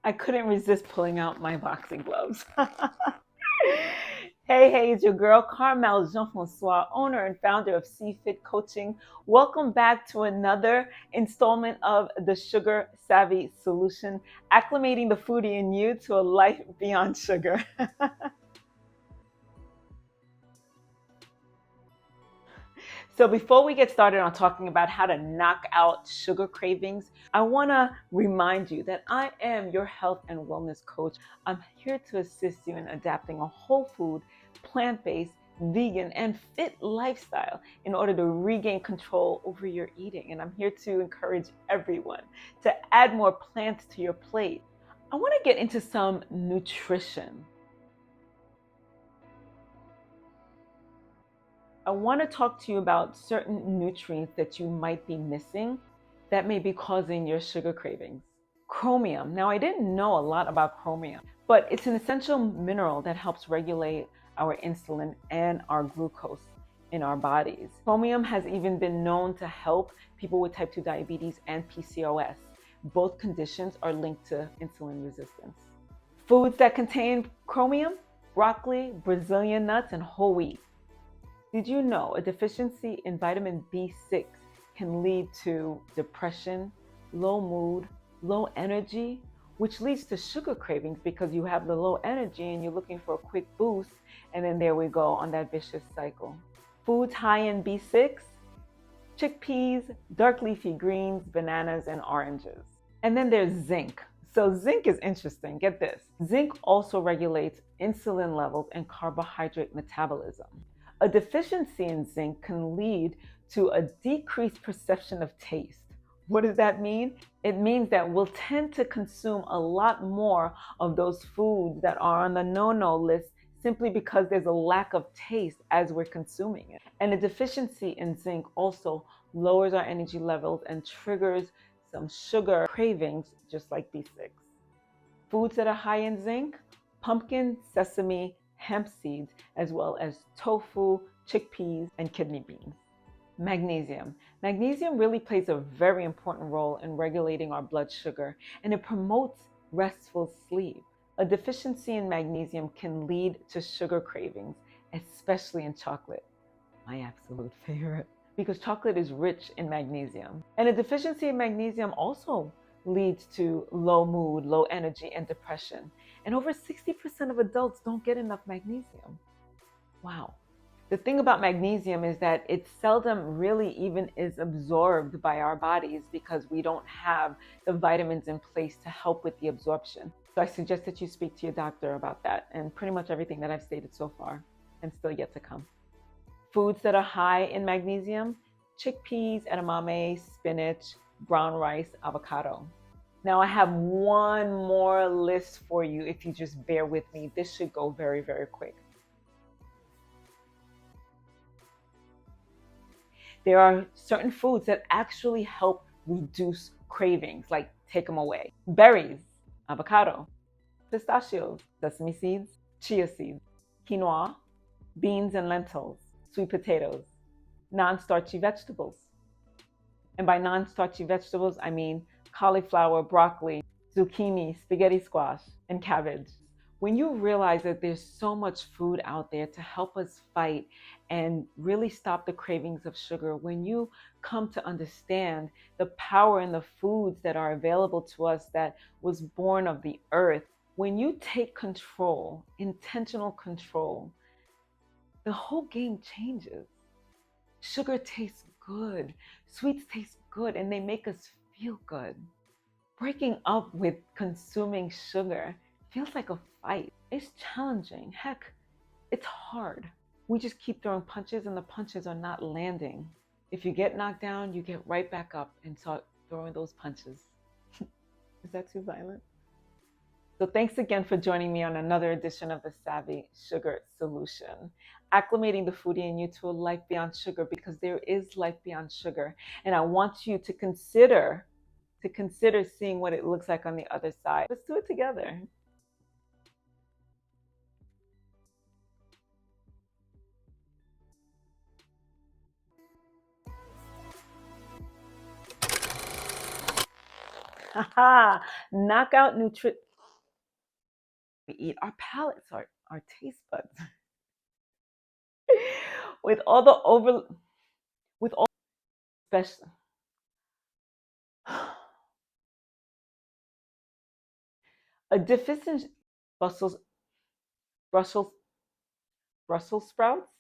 I couldn't resist pulling out my boxing gloves. Hey, it's your girl Carmel Jean-Francois, owner and founder of CFit Coaching. Welcome back to another installment of the Sugar Savvy Solution, acclimating the foodie in you to a life beyond sugar. So before we get started on talking about how to knock out sugar cravings, I want to remind you that I am your health and wellness coach. I'm here to assist you in adapting a whole food, plant-based, vegan, and fit lifestyle in order to regain control over your eating. And I'm here to encourage everyone to add more plants to your plate. I want to get into some nutrition. I want to talk to you about certain nutrients that you might be missing that may be causing your sugar cravings. Chromium. Now, I didn't know a lot about chromium, but it's an essential mineral that helps regulate our insulin and our glucose in our bodies. Chromium has even been known to help people with type 2 diabetes and PCOS. Both conditions are linked to insulin resistance. Foods that contain chromium: broccoli, Brazilian nuts, and whole wheat. Did you know a deficiency in vitamin B6 can lead to depression, low mood, low energy, which leads to sugar cravings because you have the low energy and you're looking for a quick boost, and then there we go on that vicious cycle. Foods high in B6: chickpeas, dark leafy greens, bananas, and oranges. And then there's zinc. So zinc is interesting. Get this. Zinc also regulates insulin levels and carbohydrate metabolism. A deficiency in zinc can lead to a decreased perception of taste. What does that mean? It means that we'll tend to consume a lot more of those foods that are on the no-no list simply because there's a lack of taste as we're consuming it. And a deficiency in zinc also lowers our energy levels and triggers some sugar cravings, just like B6. Foods that are high in zinc: pumpkin, sesame, hemp seeds, as well as tofu, chickpeas, and kidney beans. Magnesium. Magnesium really plays a very important role in regulating our blood sugar, and it promotes restful sleep. A deficiency in magnesium can lead to sugar cravings, especially in chocolate, my absolute favorite, because chocolate is rich in magnesium. And a deficiency in magnesium also leads to low mood, low energy, and depression. And over 60% of adults don't get enough magnesium. Wow. The thing about magnesium is that it seldom really even is absorbed by our bodies because we don't have the vitamins in place to help with the absorption. So I suggest that you speak to your doctor about that, and pretty much everything that I've stated so far and still yet to come. Foods that are high in magnesium: chickpeas, edamame, spinach, brown rice, avocado. Now I have one more list for you if you just bear with me. This should go very, very quick. There are certain foods that actually help reduce cravings, like take them away. Berries, avocado, pistachios, sesame seeds, chia seeds, quinoa, beans and lentils, sweet potatoes, non-starchy vegetables. And by non-starchy vegetables, I mean cauliflower, broccoli, zucchini, spaghetti squash, and cabbage. When you realize that there's so much food out there to help us fight and really stop the cravings of sugar, when you come to understand the power in the foods that are available to us that was born of the earth, when you take control, intentional control, the whole game changes. Sugar tastes good, sweets taste good, and they make us feel good. Breaking up with consuming sugar feels like a fight. It's challenging. Heck, it's hard. We just keep throwing punches and the punches are not landing. If you get knocked down, you get right back up and start throwing those punches. Is that too violent? So thanks again for joining me on another edition of the Savvy Sugar Solution, acclimating the foodie in you to a life beyond sugar, because there is life beyond sugar. And I want you to consider seeing what it looks like on the other side. Let's do it together. Haha, knockout nutrition. we eat, our palates, our taste buds, with all the over, with all, especially a deficient Brussels, Brussels, Brussels sprouts